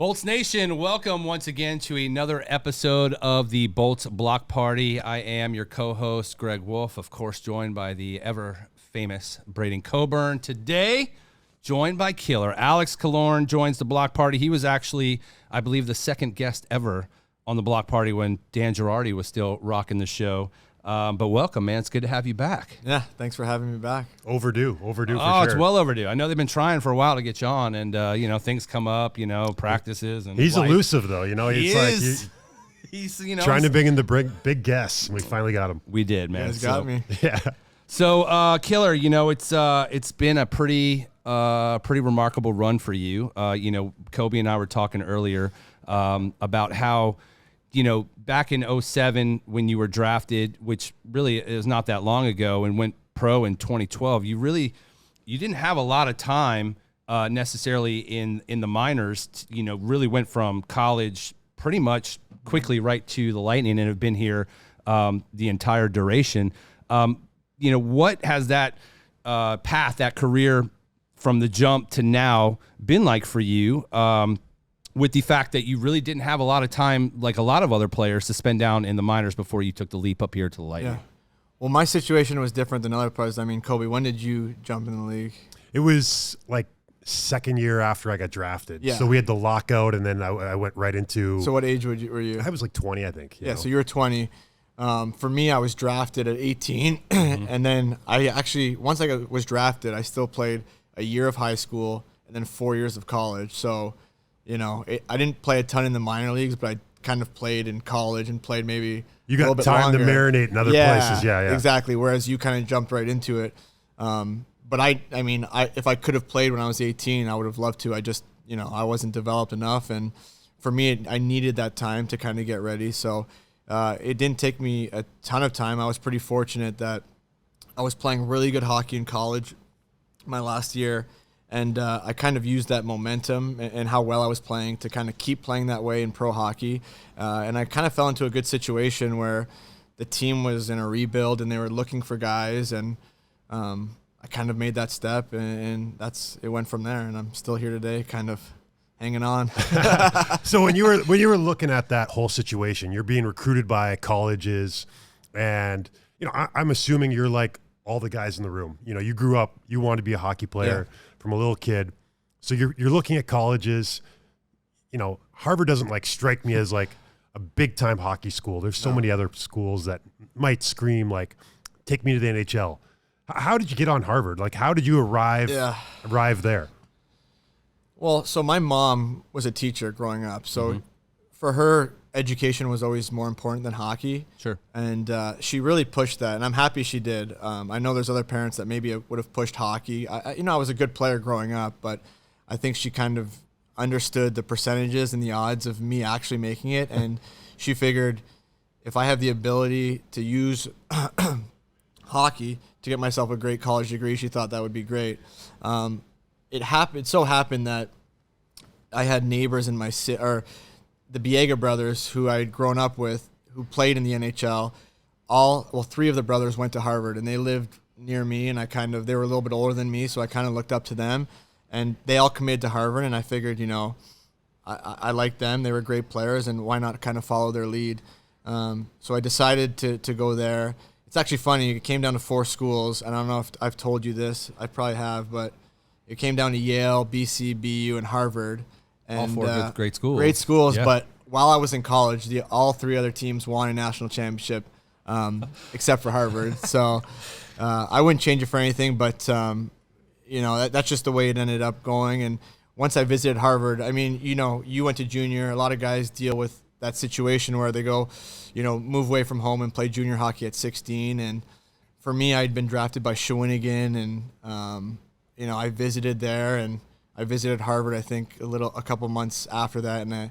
Bolts Nation, welcome once again to another episode of the Bolts Block Party. I am your co-host, Greg Wolf, of course, joined by the ever-famous Braydon Coburn. Today, joined by Killer. Alex Killorn joins the Block Party. He was actually, I believe, the second guest ever on the Block Party when Dan Girardi was still rocking the show. But welcome, man. It's good to have you back. Yeah, thanks for having me back. Overdue for sure. Oh, it's well overdue. I know they've been trying for a while to get you on, and things come up, practices and he's life. elusive though, He's trying to bring in the big guests, and we finally got him. We did, man. He's got me. Yeah. So, Killer, it's been a pretty remarkable run for you. Kobe and I were talking earlier about how, back in 2007 when you were drafted, which really is not that long ago, and went pro in 2012, you didn't have a lot of time necessarily in the minors. Really went from college pretty much quickly right to the Lightning and have been here the entire duration. What has that path, that career from the jump to now been like for you? With the fact that you really didn't have a lot of time, like a lot of other players, to spend down in the minors before you took the leap up here to the Lightning. Yeah. Well, my situation was different than other players. I mean, Kobe, when did you jump in the league? It was like second year after I got drafted. Yeah. So we had the lockout, and then I went right into. So what age were you? I was like 20, I think. So you were 20. For me, I was drafted at 18, and then I actually, once I was drafted, I still played a year of high school and then 4 years of college. So, I didn't play a ton in the minor leagues, but I kind of played in college and played maybe you got a little bit time longer. to marinate in other places. Yeah, exactly. Whereas you kind of jumped right into it. But if I could have played when I was 18, I would have loved to. I just, I wasn't developed enough, and for me, I needed that time to kind of get ready. So it didn't take me a ton of time. I was pretty fortunate that I was playing really good hockey in college my last year. And I kind of used that momentum and how well I was playing to kind of keep playing that way in pro hockey. And I kind of fell into a good situation where the team was in a rebuild and they were looking for guys. And I kind of made that step, and it went from there. And I'm still here today, kind of hanging on. So when you were looking at that whole situation, you're being recruited by colleges, and I'm assuming you're like all the guys in the room. You grew up, you wanted to be a hockey player. Yeah. From a little kid. So you're looking at colleges. Harvard doesn't strike me as like a big time hockey school. There's so many other schools that might scream like, take me to the NHL. How did you get on Harvard? Like, how did you arrive there? Well, so my mom was a teacher growing up. So for her, education was always more important than hockey. Sure. And she really pushed that, and I'm happy she did. I know there's other parents that maybe would have pushed hockey. I was a good player growing up, but I think she kind of understood the percentages and the odds of me actually making it, and she figured if I have the ability to use hockey to get myself a great college degree, she thought that would be great. It so happened that I had neighbors in my city, or the Biega brothers, who I had grown up with, who played in the NHL. Three of the brothers went to Harvard, and they lived near me, and they were a little bit older than me, so I kind of looked up to them, and they all committed to Harvard, and I figured, I liked them. They were great players, and why not kind of follow their lead? So I decided to go there. It's actually funny. It came down to 4 schools. I don't know if I've told you this. I probably have, but it came down to Yale, BC, BU, and Harvard. And, all 4 great schools. Great schools, yeah. But while I was in college, all 3 other teams won a national championship, except for Harvard. So I wouldn't change it for anything, but that's just the way it ended up going. And once I visited Harvard, you went to junior. A lot of guys deal with that situation where they go, move away from home and play junior hockey at 16. And for me, I'd been drafted by Shawinigan, and I visited there, and I visited Harvard, I think, a couple months after that, and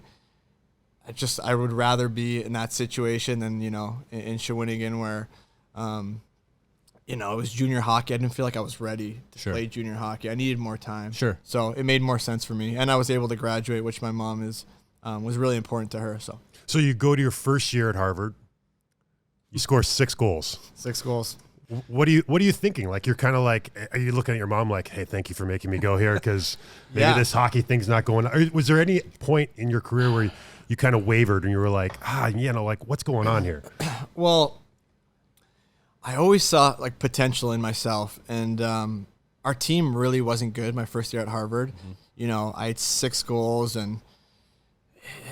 I would rather be in that situation than, in Shawinigan where, it was junior hockey. I didn't feel like I was ready to play junior hockey. I needed more time. Sure. So it made more sense for me, and I was able to graduate, which my mom was really important to her. So you go to your first year at Harvard, you score 6 goals. 6 goals. What are you thinking? Like, you're kind of like, are you looking at your mom like, hey, thank you for making me go here because maybe Yeah. this hockey thing's not going on? Or was there any point in your career where you kind of wavered and you were like, like, what's going on here? Well, I always saw like potential in myself, and our team really wasn't good my first year at Harvard. I had 6 goals, and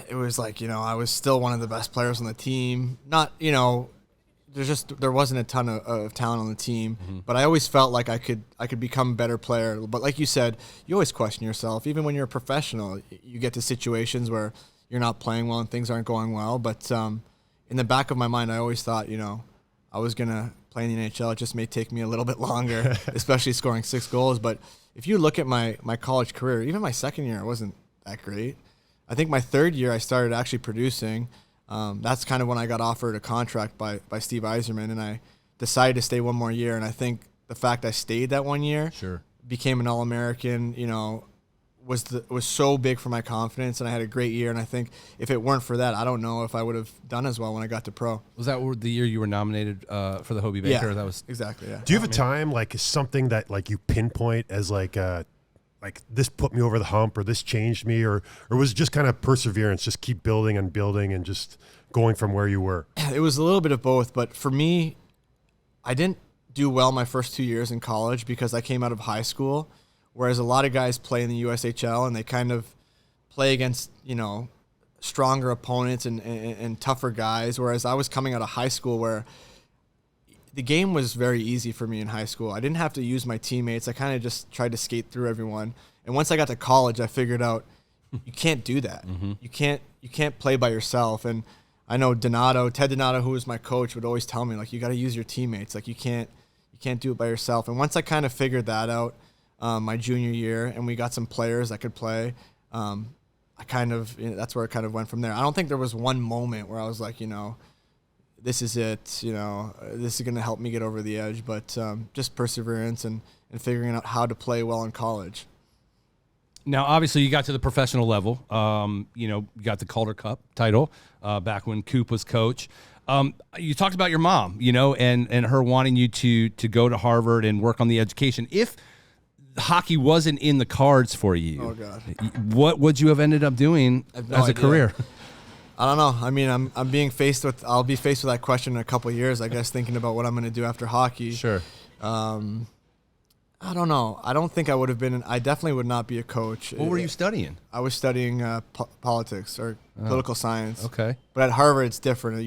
it was like, I was still one of the best players on the team. Not, there wasn't a ton of talent on the team, but I always felt like I could become a better player. But like you said, you always question yourself. Even when you're a professional, you get to situations where you're not playing well and things aren't going well. But in the back of my mind, I always thought, I was going to play in the NHL. It just may take me a little bit longer, especially scoring 6 goals. But if you look at my college career, even my second year, it wasn't that great. I think my third year, I started actually producing. That's kind of when I got offered a contract by Steve Yzerman, and I decided to stay one more year. And I think the fact I stayed that 1 year, became an All-American, was so big for my confidence, and I had a great year. And I think if it weren't for that, I don't know if I would have done as well when I got to pro. Was that the year you were nominated for the Hobie Baker? Yeah, That was exactly. Yeah. Do you have a time, like something that like you pinpoint as like this put me over the hump, or this changed me, or was it just kind of perseverance, just keep building and building and just going from where you were? It was a little bit of both, but for me, I didn't do well my first 2 years in college because I came out of high school, whereas a lot of guys play in the USHL and they kind of play against, stronger opponents and tougher guys, whereas I was coming out of high school where the game was very easy for me in high school. I didn't have to use my teammates. I kind of just tried to skate through everyone. And once I got to college, I figured out you can't do that. You can't play by yourself. And I know Ted Donato, who was my coach, would always tell me, like, you got to use your teammates. Like, you can't do it by yourself. And once I kind of figured that out, my junior year, and we got some players that could play, I kind of, that's where it kind of went from there. I don't think there was one moment where I was like, this is it, this is going to help me get over the edge, but just perseverance and figuring out how to play well in college. Now, obviously, you got to the professional level. You got the Calder Cup title back when Coop was coach. You talked about your mom, and her wanting you to go to Harvard and work on the education. If hockey wasn't in the cards for you, oh God, what would you have ended up doing as a career? I don't know. I mean, I'll be faced with that question in a couple of years, I guess, thinking about what I'm going to do after hockey. Sure. I don't know. I don't think I would have been. I definitely would not be a coach. What were you studying? I was studying politics or political science. Okay. But at Harvard, it's different.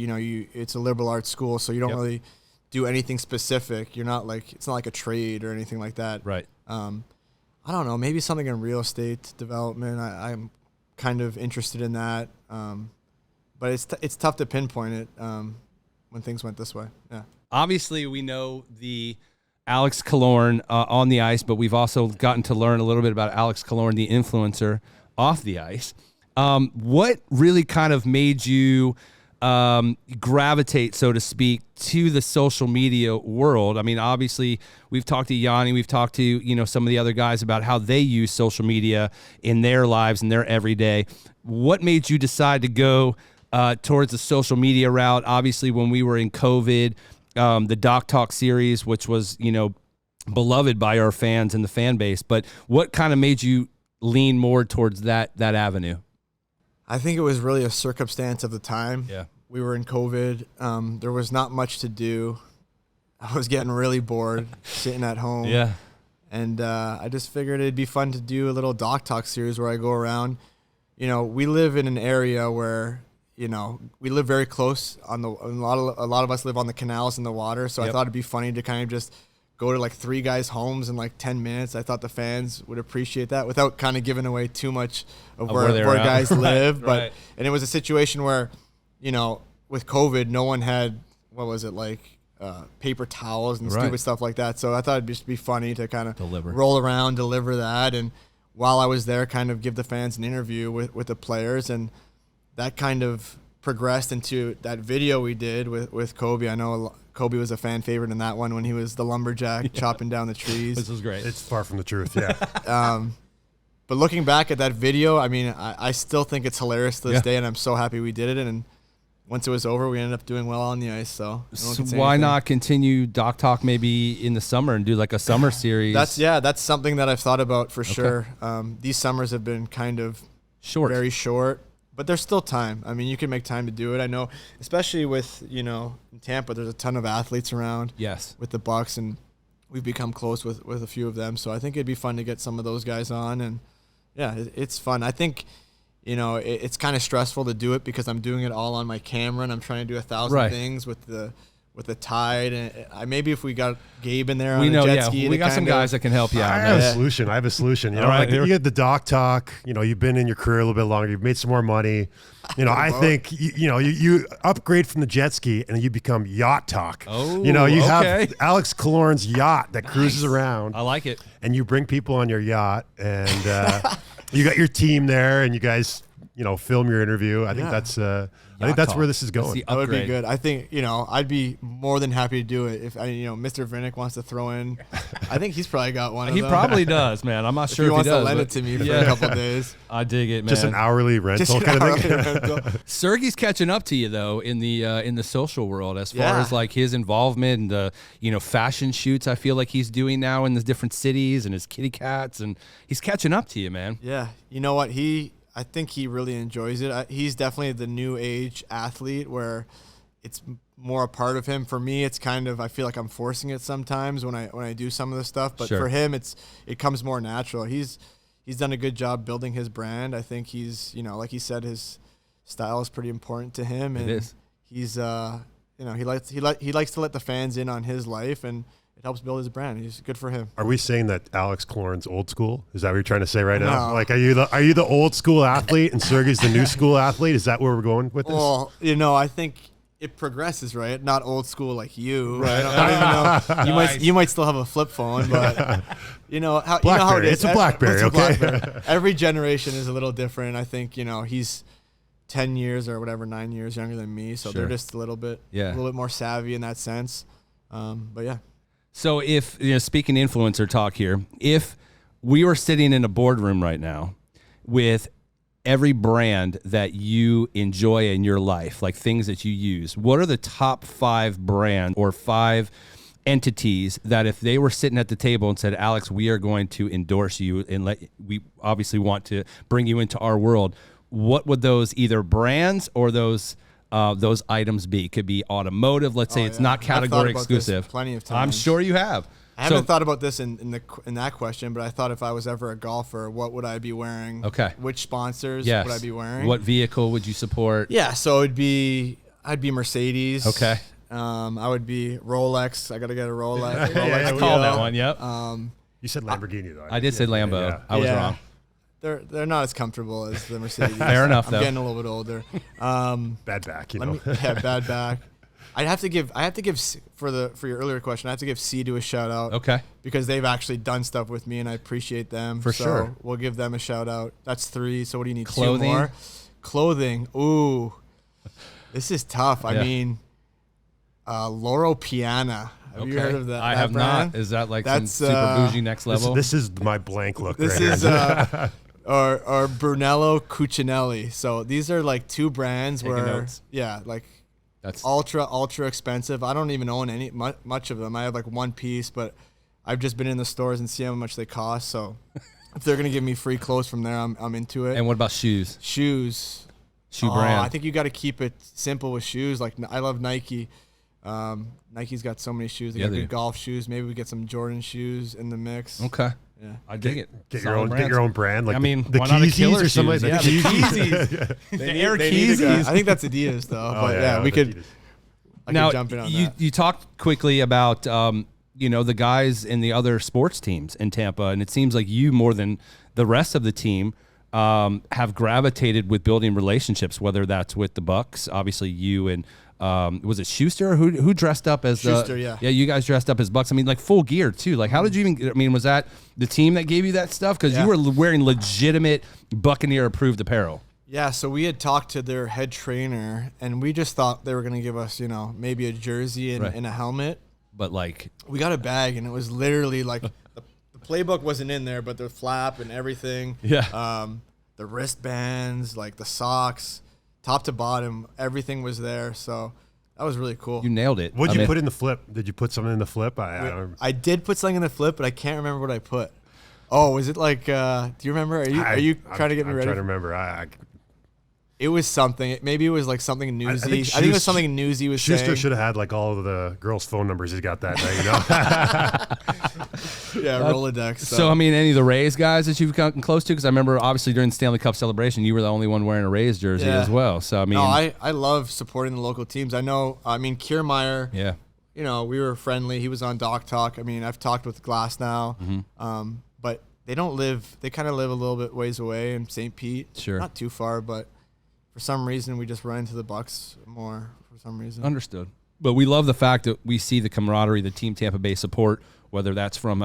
It's a liberal arts school, so you don't really do anything specific. It's not like a trade or anything like that. Right. I don't know. Maybe something in real estate development. I'm kind of interested in that. But it's tough to pinpoint it when things went this way. Yeah. Obviously, we know the Alex Killorn on the ice, but we've also gotten to learn a little bit about Alex Killorn, the influencer, off the ice. What really kind of made you gravitate, so to speak, to the social media world? I mean, obviously, we've talked to Yanni, we've talked to some of the other guys about how they use social media in their lives and their everyday. What made you decide to go towards the social media route? Obviously, when we were in COVID, the Doc Talk series, which was, beloved by our fans and the fan base, but what kind of made you lean more towards that avenue? I think it was really a circumstance of the time. Yeah. We were in COVID. There was not much to do. I was getting really bored sitting at home. Yeah. And I just figured it'd be fun to do a little Doc Talk series where I go around. We live in an area where we live very close on a lot of us live on the canals and the water. So I thought it'd be funny to kind of just go to like 3 guys' homes in like 10 minutes. I thought the fans would appreciate that without kind of giving away too much of where guys live. But and it was a situation where, with COVID, no one had, what was it, like paper towels and stupid stuff like that. So I thought it'd just be funny to kind of roll around, deliver that. And while I was there, kind of give the fans an interview with the players. And that kind of progressed into that video we did with Kobe. I know Kobe was a fan favorite in that one when he was the lumberjack chopping down the trees. This was great. It's far from the truth, yeah. But looking back at that video, I mean, I still think it's hilarious to this day, and I'm so happy we did it. And once it was over, we ended up doing well on the ice. So, So why not continue Doc Talk maybe in the summer and do like a summer series? That's something that I've thought about for sure. These summers have been kind of very short, but there's still time. I mean, you can make time to do it. I know, especially with, in Tampa, there's a ton of athletes around. Yes. With the Bucks, and we've become close with a few of them. So I think it'd be fun to get some of those guys on, and yeah, it's fun. I think, it's kind of stressful to do it because I'm doing it all on my camera and I'm trying to do 1,000 things with the tide. And maybe if we got Gabe in there on a jet ski, we got some guys that can help you out. I have a solution. You get the Doc Talk. You've been in your career a little bit longer. You've made some more money. I think you upgrade from the jet ski and you become Yacht Talk. Oh, you have Alex Killorn's yacht that cruises around. I like it. And you bring people on your yacht, and you got your team there, and you guys, film your interview. I think that's where this is going. That would be good. I think, I'd be more than happy to do it if Mr. Vinnick wants to throw in. I think he's probably got one of them. He probably does, man. I'm not sure if he wants does. to lend it to me for a couple of days. I dig it, man. Just an hourly rental kind of thing. Sergey's catching up to you though in the social world as far as like his involvement in the fashion shoots. I feel like he's doing now in the different cities and his kitty cats, and he's catching up to you, man. Yeah, you know what I think he really enjoys it. He's definitely the new age athlete where it's more a part of him. For me, it's kind of, I feel like I'm forcing it sometimes when I do some of the stuff. But for him, it comes more natural. He's done a good job building his brand. I think he's, like he said, his style is pretty important to him. And it is. He's he likes to let the fans in on his life, and it helps build his brand. He's good for him. Are we saying that Alex Killorn's old school? Is that what you're trying to say right now? No. Like, are you the old school athlete and Sergey's the new school athlete? Is that where we're going with this? Well, I think it progresses, right? Not old school like you. Right? I don't even know. You might still have a flip phone, but how it is. It's a BlackBerry, okay? BlackBerry. Every generation is a little different. I think he's 10 years or whatever, 9 years younger than me, so they're just a little bit more savvy in that sense. But yeah. So if, speaking influencer talk here, if we were sitting in a boardroom right now with every brand that you enjoy in your life, like things that you use, what are the top 5 brands or 5 entities that if they were sitting at the table and said, Alex, we are going to endorse you and we obviously want to bring you into our world, what would those either brands or those items be? Could be automotive. Let's say it's not category exclusive. Plenty of times. I'm sure you have. I haven't thought about this in that question, but I thought if I was ever a golfer, what would I be wearing? Okay. Which sponsors would I be wearing? What vehicle would you support? Yeah, so I'd be Mercedes. Okay. I would be Rolex. I gotta get a Rolex. I called that one. Yep. You said Lamborghini though. I did say Lambo. Yeah. I was wrong. They're not as comfortable as the Mercedes. Fair enough, I'm though. getting a little bit older. Bad back, bad back. I have to give for your earlier question. I have to give C2 a shout out. Okay. Because they've actually done stuff with me, and I appreciate them. For sure. We'll give them a shout out. That's 3. So what do you need? Clothing? 2 more. Clothing. Ooh, this is tough. I mean, Loro Piana. Have you heard of that? I have brand? not. Is that like some super bougie next level? This is my blank look. This right is here. or Brunello Cucinelli. So these are like 2 brands Taking where notes. like That's ultra expensive. I don't even own much of them. I have like one piece, but I've just been in the stores and see how much they cost. So if they're gonna give me free clothes from there, I'm into it. And what about shoes? Shoe brand. I think you got to keep it simple with shoes. Like I love Nike. Nike's got so many shoes. They got good golf shoes. Maybe we get some Jordan shoes in the mix. Okay. Yeah. I dig it. Get your own brand. Like I mean, the why not a Yeezys Killer or something like shoes? that. Yeah, The the Yeezys. They Air need a guy. Yeezys. I think that's Adidas though. But we could. I Now, could jump in on that. you talked quickly about the guys in the other sports teams in Tampa, and it seems like you more than the rest of the team have gravitated with building relationships, whether that's with the Bucks, obviously you and was it Schuster? Who dressed up as Schuster? Yeah, you guys dressed up as Bucks. I mean, like full gear too. Like, how did you even? I mean, was that the team that gave you that stuff? Because you were wearing legitimate Buccaneer approved apparel. Yeah, so we had talked to their head trainer, and we just thought they were going to give us, maybe a jersey and a helmet. But like, we got a bag, and it was literally like the playbook wasn't in there, but the flap and everything. Yeah. The wristbands, like the socks, top to bottom, everything was there. So that was really cool. You nailed it. What'd you put in the flip? Did you put something in the flip? I did put something in the flip, but I can't remember what I put. Oh, was it like? Do you remember? Are you trying to get me ready? I'm trying to remember. It was something. Maybe it was like something newsy. I think it was something newsy was Schuster saying. should have had like all of the girls' phone numbers. He's got that now, Yeah, Rolodex. So, I mean, any of the Rays guys that you've gotten close to? Because I remember, obviously, during the Stanley Cup celebration, you were the only one wearing a Rays jersey as well. So, I mean. No, I love supporting the local teams. I know, Kiermaier, Yeah. you know, we were friendly. He was on Doc Talk. I mean, I've talked with Glass now. But they kind of live a little bit ways away in St. Pete. Sure. Not too far, but for some reason, we just run into the Bucks more for some reason. Understood. But we love the fact that we see the camaraderie, the Team Tampa Bay support, whether that's from,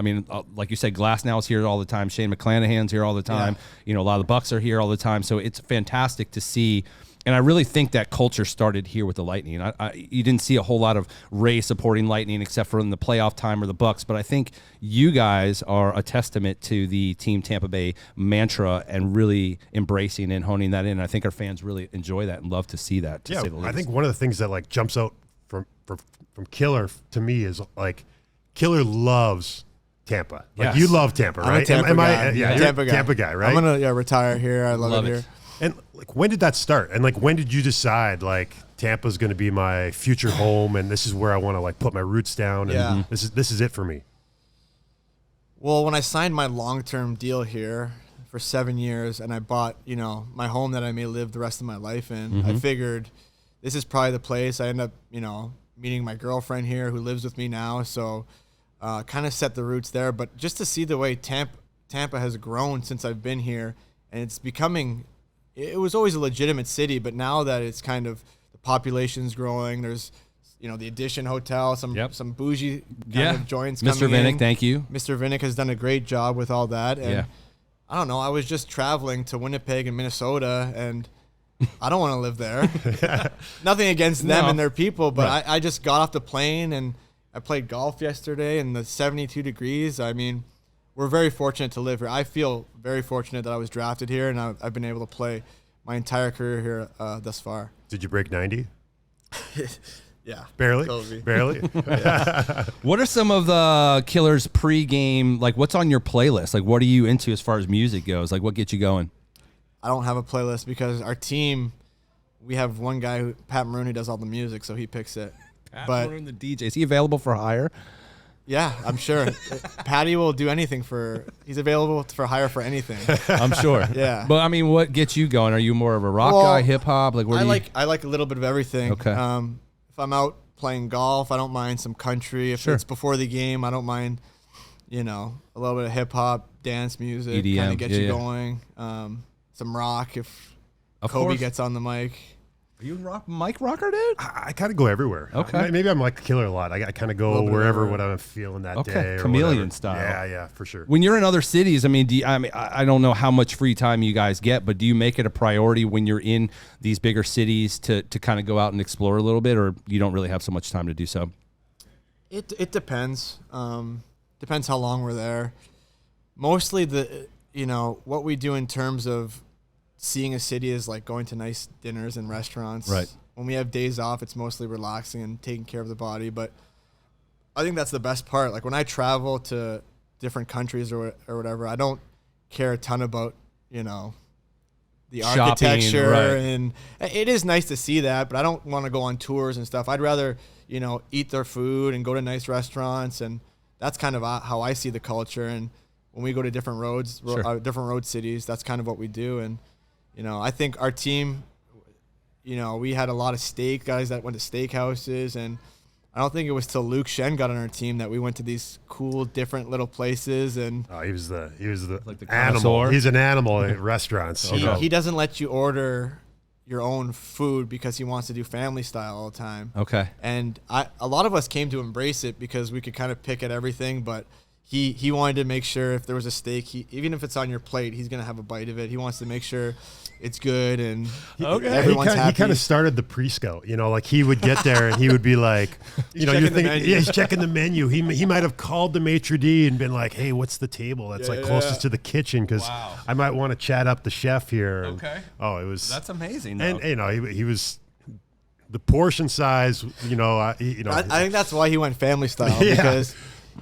like you said, Glasnow's here all the time. Shane McClanahan's here all the time. Yeah. You know, a lot of the Bucks are here all the time. So it's fantastic to see. And I really think that culture started here with the Lightning. You didn't see a whole lot of Ray supporting Lightning except for in the playoff time or the Bucks. But I think you guys are a testament to the Team Tampa Bay mantra and really embracing and honing that in. I think our fans really enjoy that and love to see that, to say the least. I think one of the things that like jumps out from Killer to me is like Killer loves Tampa. Like you love Tampa, right? I'm a Tampa guy. You're a Tampa guy, right? I'm gonna retire here. I love it here. And like, when did that start? And like, when did you decide like Tampa's going to be my future home, and this is where I want to like put my roots down, and this is it for me? Well, when I signed my long-term deal here for 7 years, and I bought, you know, my home that I may live the rest of my life in, I figured this is probably the place. I end up, you know, meeting my girlfriend here who lives with me now, so kind of set the roots there. But just to see the way Tampa has grown since I've been here, and it's becoming. It was always a legitimate city, but now that it's kind of the population's growing, there's, you know, the Edition Hotel, some bougie kind of joints coming Mr. Vinnick, in. thank you. Mr. Vinnick has done a great job with all that. And I don't know, I was just traveling to Winnipeg and Minnesota, and I don't want to live there. Nothing against them and their people, but I just got off the plane, and I played golf yesterday in the 72 degrees. I mean, we're very fortunate to live here. I feel very fortunate that I was drafted here, and I've been able to play my entire career here thus far. Did you break 90? Yeah. Barely? Totally. Barely? What are some of the Killer's pregame, like what's on your playlist? Like what are you into as far as music goes? Like what gets you going? I don't have a playlist because our team, we have one guy, Pat Maroon, who does all the music, so he picks it. Pat Maroon, the DJ. Is he available for hire? Yeah, I'm sure. Patty will do anything he's available for hire for anything. I'm sure. Yeah. But I mean, what gets you going? Are you more of a rock guy, hip hop? Like I like a little bit of everything. Okay. If I'm out playing golf, I don't mind some country. If it's before the game, I don't mind, you know, a little bit of hip hop, dance music, EDM, kind of get you going. Some rock if Kobe gets on the mic. Are you a mic rocker, dude? I kind of go everywhere. Okay. Maybe I'm like Killer a lot. I kind of go wherever what I'm feeling that day. Or Chameleon whatever. style. Yeah, for sure. When you're in other cities, I mean, I don't know how much free time you guys get, but do you make it a priority when you're in these bigger cities to kind of go out and explore a little bit, or you don't really have so much time to do so? It depends. Depends how long we're there. Mostly what we do in terms of seeing a city is like going to nice dinners and restaurants. Right. When we have days off, it's mostly relaxing and taking care of the body. But I think that's the best part. Like when I travel to different countries or whatever, I don't care a ton about, you know, the Shopping, architecture. right. And it is nice to see that, but I don't want to go on tours and stuff. I'd rather, you know, eat their food and go to nice restaurants. And that's kind of how I see the culture. And when we go to different different road cities, that's kind of what we do. And you know, I think our team, you know, we had a lot of guys that went to steakhouses, and I don't think it was till Luke Shen got on our team that we went to these cool, different little places. And he was the like the animal. connoisseur? He's an animal at restaurants. he doesn't let you order your own food because he wants to do family style all the time. Okay. And a lot of us came to embrace it because we could kind of pick at everything, but he wanted to make sure if there was a steak, even if it's on your plate, he's gonna have a bite of it. He wants to make sure it's good and everyone's happy. He kind of started the pre-scout, like he would get there and he would be like, you're thinking, he's checking the menu. He might have called the maitre d' and been like, hey, what's the table that's closest to the kitchen? Because I might want to chat up the chef here. Okay. That's amazing. And he was the portion size. I think that's why he went family style because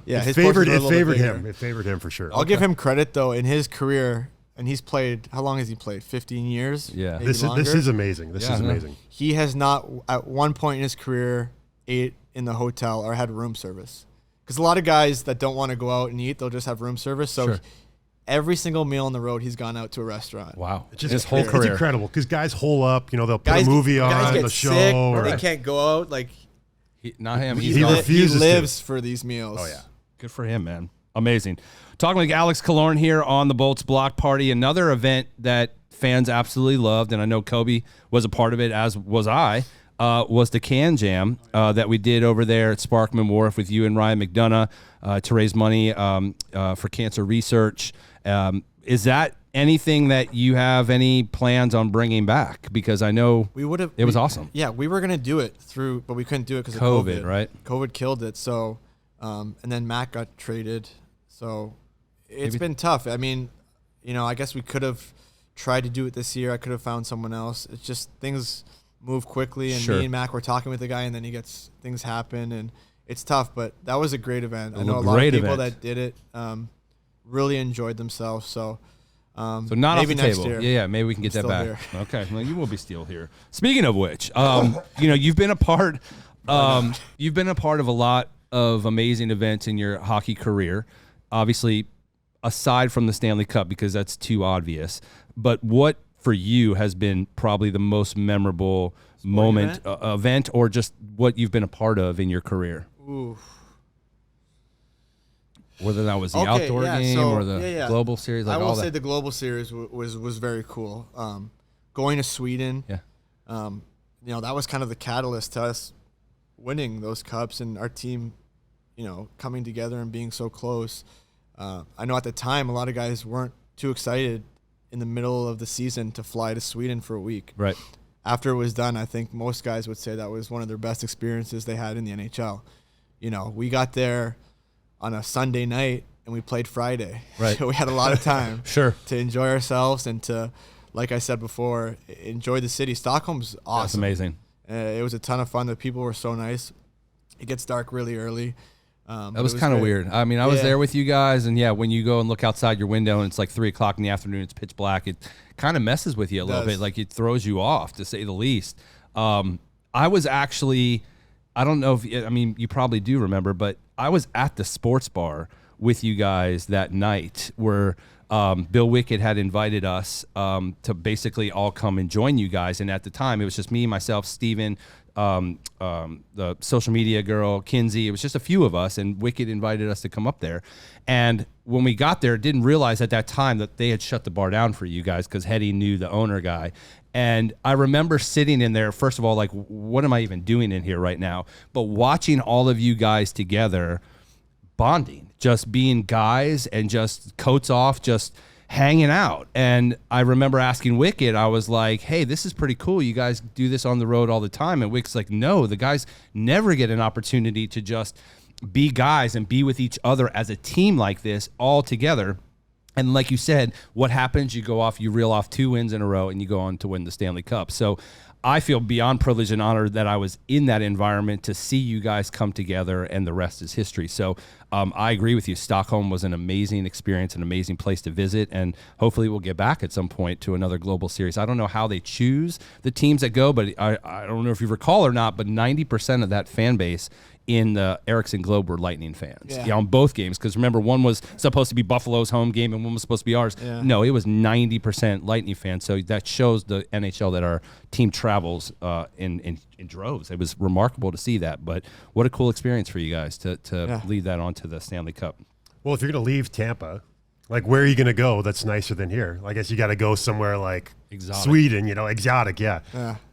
it favored him. It favored him for sure. I'll give him credit though in his career. And he's played, how long has he played? 15 years? Yeah. This is amazing. This is amazing. He has not, at one point in his career, ate in the hotel or had room service. Because a lot of guys that don't want to go out and eat, they'll just have room service. So every single meal on the road, he's gone out to a restaurant. Wow. His whole career. It's incredible because guys hole up. They'll put a movie on the show. Sick, they can't go out. Not him. He lives for these meals. Oh, yeah. Good for him, man. Amazing. Talking with Alex Killorn here on the Bolts Block Party, another event that fans absolutely loved, and I know Kobe was a part of it, as was I, was the Can Jam that we did over there at Sparkman Wharf with you and Ryan McDonough to raise money for cancer research. Is that anything that you have any plans on bringing back? Because I know it was awesome. Yeah, we were going to do it but we couldn't do it because of COVID. Right? COVID killed it. So, and then Matt got traded. So it's been tough. I mean, I guess we could have tried to do it this year. I could have found someone else. It's just things move quickly, and me and Mac were talking with the guy, and then things happen, and it's tough. But that was a great event. I know a lot of people that did it really enjoyed themselves. So not maybe off the next table. Year. Yeah, maybe we can get that back. Here. Okay, well, you will be still here. Speaking of which, you've been a part. You've been a part of a lot of amazing events in your hockey career. Obviously, aside from the Stanley Cup, because that's too obvious. But what for you has been probably the most memorable event, or just what you've been a part of in your career? Ooh. Whether that was the outdoor game or the global series, I will say the global series was very cool. Going to Sweden, that was kind of the catalyst to us winning those cups and our team, coming together and being so close. I know at the time a lot of guys weren't too excited in the middle of the season to fly to Sweden for a week. Right. After it was done, I think most guys would say that was one of their best experiences they had in the NHL. We got there on a Sunday night and we played Friday. Right. So we had a lot of time to enjoy ourselves and to, like I said before, enjoy the city. Stockholm's awesome. That's amazing. It was a ton of fun. The people were so nice. It gets dark really early. That was kind of weird. I mean, I was there with you guys, and when you go and look outside your window and it's like 3:00 in the afternoon, it's pitch black. It kind of messes with you a little bit. Like it throws you off, to say the least. I was actually, I don't know if you probably do remember, but I was at the sports bar with you guys that night where Bill Wickett had invited us to basically all come and join you guys, and at the time it was just me, myself, Steven, the social media girl, Kinsey. It was just a few of us, and Wickett invited us to come up there. And when we got there, didn't realize at that time that they had shut the bar down for you guys because Hetty knew the owner guy. And I remember sitting in there, first of all, like, what am I even doing in here right now? But watching all of you guys together, bonding, just being guys and just coats off, just hanging out. And I remember asking Wickett, I was like, hey, this is pretty cool. You guys do this on the road all the time. And Wick's like, no, the guys never get an opportunity to just be guys and be with each other as a team like this all together. And like you said, what happens? You go off, you reel off 2 wins in a row, and you go on to win the Stanley Cup. So I feel beyond privileged and honored that I was in that environment to see you guys come together, and the rest is history. So I agree with you. Stockholm was an amazing experience, an amazing place to visit, and hopefully we'll get back at some point to another global series. I don't know how they choose the teams that go, but I don't know if you recall or not, but 90% of that fan base in the Ericsson Globe were Lightning fans on both games. Because remember, one was supposed to be Buffalo's home game and one was supposed to be ours. Yeah. No, it was 90% Lightning fans. So that shows the NHL that our team travels in droves. It was remarkable to see that. But what a cool experience for you guys to lead that on to the Stanley Cup. Well, if you're going to leave Tampa, like, where are you going to go that's nicer than here? I guess you got to go somewhere like Sweden, exotic, yeah.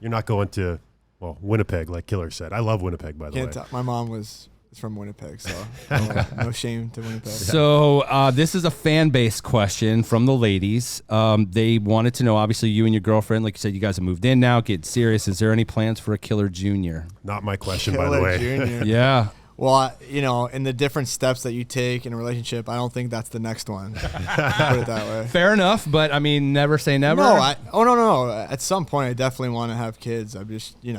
You're not going to... Well, Winnipeg, like Killer said. I love Winnipeg, by the way. My mom was is from Winnipeg, so no shame to Winnipeg. So this is a fan-based question from the ladies. They wanted to know, obviously, you and your girlfriend, like you said, you guys have moved in now, getting serious. Is there any plans for a Killer Jr.? Not my question, by the way. Jr. Yeah. Well, in the different steps that you take in a relationship, I don't think that's the next one. Put it that way. Fair enough, but I mean, never say never. No, no. At some point, I definitely want to have kids. I'm just, you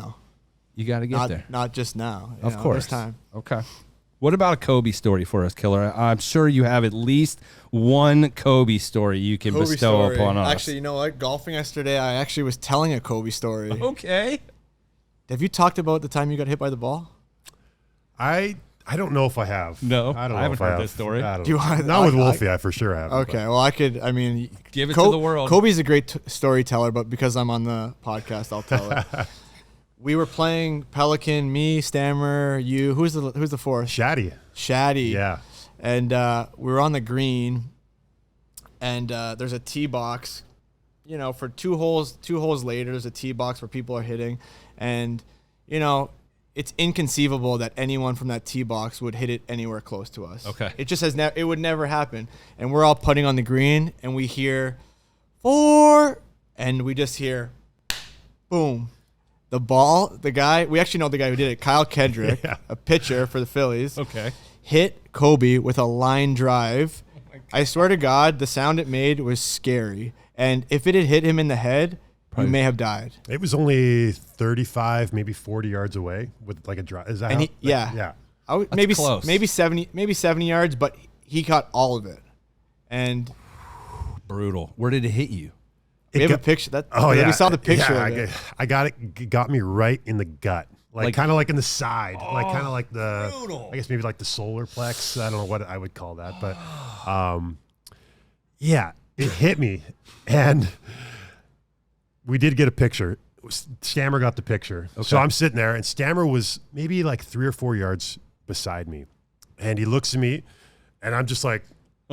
got to get there. Not just now. Of course. There's time. Okay. What about a Kobe story for us, Killer? I'm sure you have at least one Kobe story you can bestow upon us. Actually, you know what? Golfing yesterday, I actually was telling a Kobe story. Okay. Have you talked about the time you got hit by the ball? I don't know if I have. No, I don't know haven't if heard I have. this story. I don't Do you know. want- Not with Wolfie, I for sure have. Okay, well, I could. I mean, Give it to the world. Kobe's a great storyteller, but because I'm on the podcast, I'll tell it. We were playing Pelican, me, Stammer, you. Who's the fourth? Shaddy. Yeah. And we were on the green, and there's a tee box. For two holes later, there's a tee box where people are hitting, and it's inconceivable that anyone from that tee box would hit it anywhere close to us. Okay. It just it would never happen. And we're all putting on the green, and we hear 4, and we just hear boom. The ball, we actually know the guy who did it, Kyle Kedrick, a pitcher for the Phillies. Okay. Hit Kobe with a line drive. I swear to God, the sound it made was scary. And if it had hit him in the head, he may have died. It was only 35, maybe 40 yards away with like a drive. Is that Yeah. That's close. Maybe 70 yards, but he caught all of it. And Brutal. Where did it hit you? we have a picture. We saw the picture of it. I got it. It got me right in the gut. Like kind of like in the side, like kind of like the, brutal. I guess maybe like the solar plex. I don't know what I would call that, but yeah, it hit me, and we did get a picture. Stammer got the picture, so I'm sitting there, and Stammer was maybe like 3 or 4 yards beside me, and he looks at me, and I'm just like,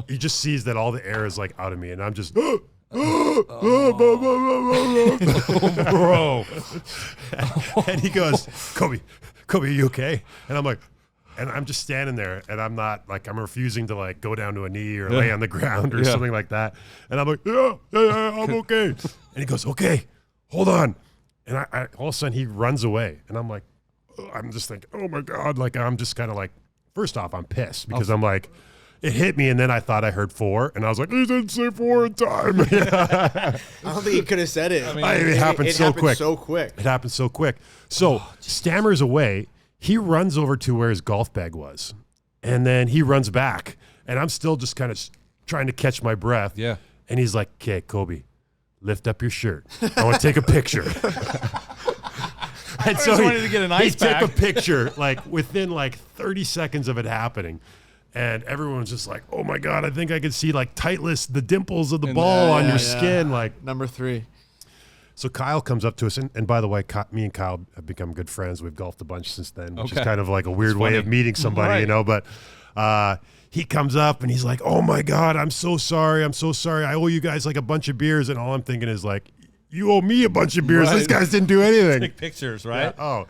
he just sees that all the air is like out of me, and I'm just. Bro. And he goes, Kobe, are you okay? And I'm like, and I'm just standing there, and I'm not like, I'm refusing to like go down to a knee or lay on the ground or something like that. And I'm like, yeah, I'm okay. And he goes, okay, hold on. And I all of a sudden he runs away, and I'm like, I'm just thinking, oh my God. Like, I'm just kind of like, first off, I'm pissed because I'm like, it hit me, and then I thought I heard 4, and I was like, he didn't say 4 in time. I don't think he could have said it. It happened so quick. It happened so quick. So Stammer's away. He runs over to where his golf bag was, and then he runs back, and I'm still just kind of trying to catch my breath. Yeah. And he's like, okay, Kobe, lift up your shirt. I want to take a picture. And so wanted to get an ice pack. took a picture like within like 30 seconds of it happening. And everyone's just like, oh my God, I think I could see like the dimples of the ball on your skin. Like number 3. So Kyle comes up to us. And by the way, me and Kyle have become good friends. We've golfed a bunch since then, which is kind of like a weird way of meeting somebody, But he comes up and he's like, oh my God, I'm so sorry. I owe you guys like a bunch of beers. And all I'm thinking is like, you owe me a bunch of beers. These guys didn't do anything. Take pictures, right? Yeah. Oh.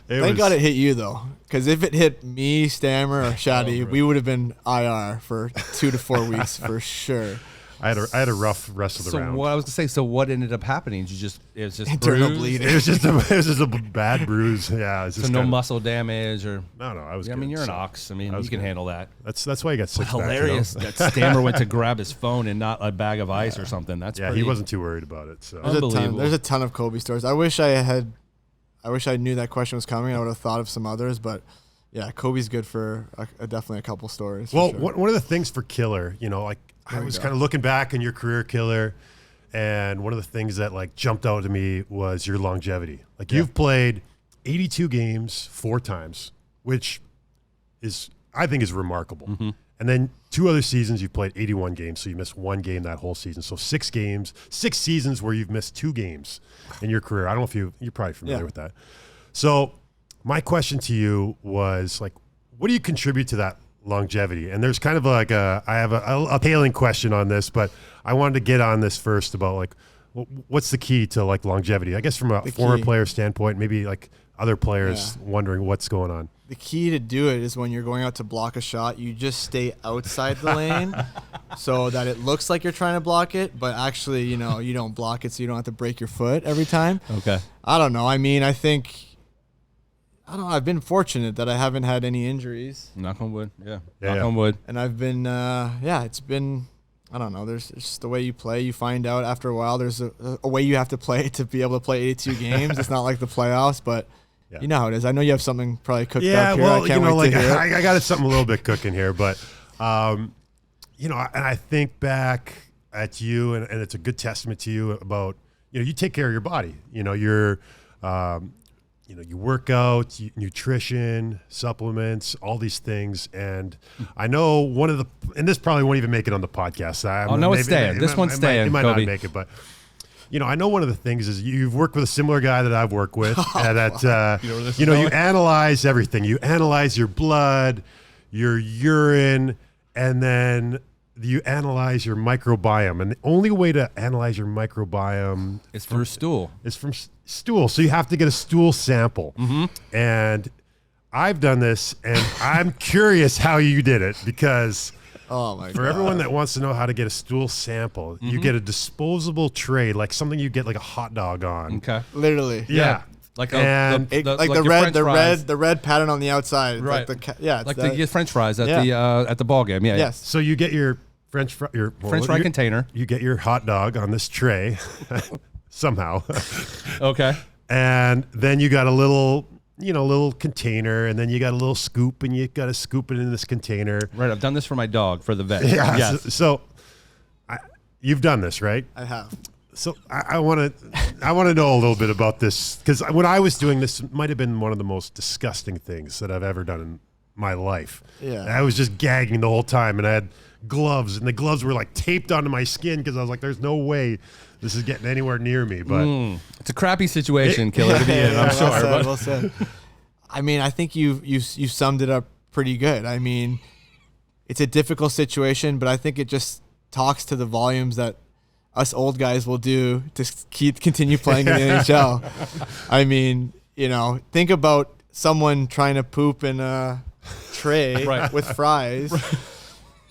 Thank God it hit you, though. Because if it hit me, Stammer, or Shadi, we would have been IR for 2 to 4 weeks for sure. I had a rough rest of the round. So what I was gonna say. So what ended up happening? It was just internal bruise? bleeding. It was just a bad bruise. Yeah. It's just So no muscle damage or. No, I was. I good, mean, you're an so ox. I mean, was you can good. handle that. That's why you got 6 Hilarious back, that Stammer went to grab his phone and not a bag of ice or something. That's Yeah, pretty, he wasn't too worried about it. So Unbelievable. There's a ton of Kobe stories. I wish I knew that question was coming. I would have thought of some others, but yeah, Kobe's good for definitely a couple stories. well, for sure. one of the things for Killer, like I was kind of looking back in your career, Killer, and one of the things that like jumped out to me was your longevity. Like you've played 82 games 4 times, which I think is remarkable. Mm-hmm. And then 2 other seasons you've played 81 games, so you missed 1 game that whole season. So 6 seasons where you've missed 2 games in your career. I don't know if you're probably familiar with that. So my question to you was like, what do you contribute to that longevity? And there's kind of like I have a tailing question on this, but I wanted to get on this first about like, what's the key to like longevity? I guess from a former player standpoint, maybe like other players wondering what's going on. The key to do it is when you're going out to block a shot, you just stay outside the lane so that it looks like you're trying to block it, but actually, you don't block it so you don't have to break your foot every time. Okay. I don't know. I mean, I've been fortunate that I haven't had any injuries. Knock on wood. Yeah. Knock on wood. And I've been, it's been, I don't know. It's just the way you play. You find out after a while there's a way you have to play to be able to play 82 games. It's not like the playoffs, but you know how it is. I know you have something probably cooked up here. Well, I can't wait to hear it. I got something a little bit cooking here, but, and I think back at you, and it's a good testament to you about, you take care of your body. You work out, nutrition, supplements, all these things. And I know and this probably won't even make it on the podcast. It's staying. This one's staying. It might not make it, but I know one of the things is you've worked with a similar guy that I've worked with. You analyze everything. You analyze your blood, your urine, and then you analyze your microbiome. And the only way to analyze your microbiome is from stool. Is from stool. So you have to get a stool sample. Mm-hmm. And I've done this, and I'm curious how you did it because for everyone that wants to know how to get a stool sample, you get a disposable tray, like something you get like a hot dog on. Okay. Literally. Yeah. Like the red pattern on the outside. Right. The French fries at the ball game. Yeah. Yes. So you get your French fry container. You get your hot dog on this tray somehow. Okay. And then you got a little container, and then you got a little scoop, and you got to scoop it in this container. Right. I've done this for my dog for the vet. Yeah. Yes. So you've done this, right? I have. So I want to know a little bit about this, because when I was doing this, it might have been one of the most disgusting things that I've ever done in my life. Yeah. I was just gagging the whole time, and I had gloves, and the gloves were like taped onto my skin because I was like, "There's no way this is getting anywhere near me." But it's a crappy situation, Killer, to be in. I'm sure. Well said. I mean, I think you summed it up pretty good. I mean, it's a difficult situation, but I think it just talks to the volumes that us old guys will do to continue playing in the NHL. I mean, think about someone trying to poop in a tray with fries.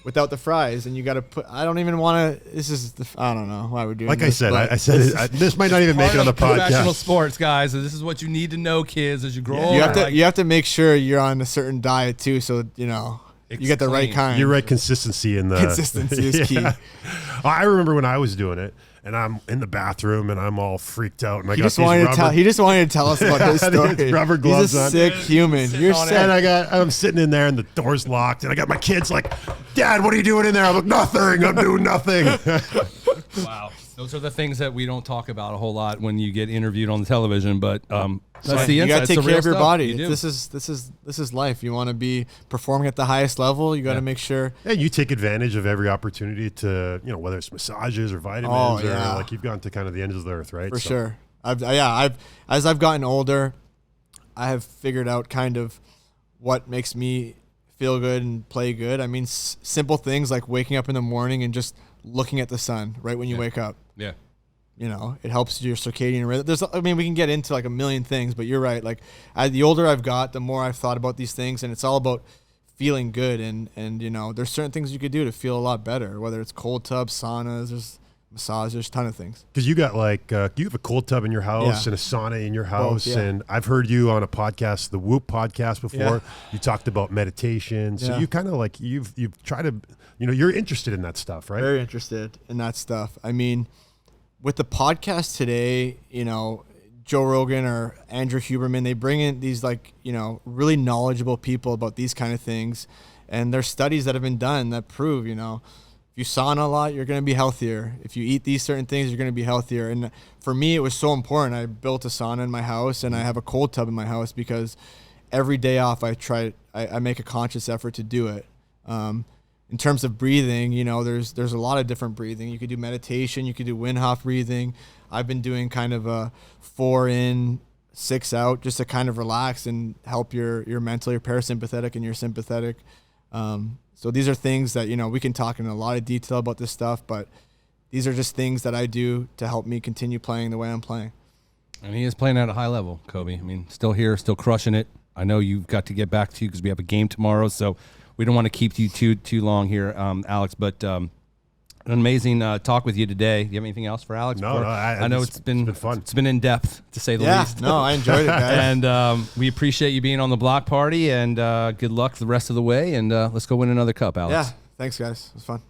Without the fries, and you got to put. I don't even want to. I don't know why we're doing. Like this, I said, this might not even make it on the podcast. Professional sports, guys. And this is what you need to know, kids, as you grow older. You have to make sure you're on a certain diet too, so you get the right kind. You're right. Consistency is key. I remember when I was doing it, and I'm in the bathroom, and I'm all freaked out, and he just wanted to tell us about his story. Rubber gloves He's a on. sick human. You're sick. And I'm sitting in there, and the door's locked, and I got my kids like, "Dad, what are you doing in there?" I'm like, "Nothing. I'm doing nothing." Wow. Those are the things that we don't talk about a whole lot when you get interviewed on the television, but that's the you got to take care of your body. You this is life. You want to be performing at the highest level. You got to make sure. Yeah, you take advantage of every opportunity to, whether it's massages or vitamins or like you've gone to kind of the ends of the earth, right? For sure. As I've gotten older, I have figured out kind of what makes me feel good and play good. I mean, simple things like waking up in the morning and just looking at the sun right when you wake up. Yeah. It helps your circadian rhythm. We can get into like a million things, but you're right. Like the older I've got, the more I've thought about these things, and it's all about feeling good. And there's certain things you could do to feel a lot better, whether it's cold tubs, saunas, there's massage, there's a ton of things. Because you got you have a cold tub in your house and a sauna in your house. Both, and I've heard you on a podcast, the Whoop podcast before. Yeah. You talked about meditation. So you kind of you've tried to, you're interested in that stuff, right? Very interested in that stuff. I mean, with the podcast today, Joe Rogan or Andrew Huberman, they bring in these really knowledgeable people about these kind of things. And there's studies that have been done that prove, if you sauna a lot, you're going to be healthier. If you eat these certain things, you're going to be healthier. And for me, it was so important. I built a sauna in my house, and I have a cold tub in my house because every day off I make a conscious effort to do it. In terms of breathing, there's a lot of different breathing. You could do meditation. You could do Wim Hof breathing. I've been doing kind of a 4 in, 6 out, just to kind of relax and help your mental, your parasympathetic and your sympathetic. So these are things that, we can talk in a lot of detail about this stuff, but these are just things that I do to help me continue playing the way I'm playing. And he is playing at a high level, Kobe. I mean, still here, still crushing it. I know you've got to get back to you because we have a game tomorrow, so we don't want to keep you too long here, Alex. But an amazing talk with you today. Do you have anything else for Alex? No, I know it's been fun. It's been in depth, to say the least. No, I enjoyed it, guys. And we appreciate you being on the block party, and good luck the rest of the way. And let's go win another cup, Alex. Yeah, thanks, guys. It was fun.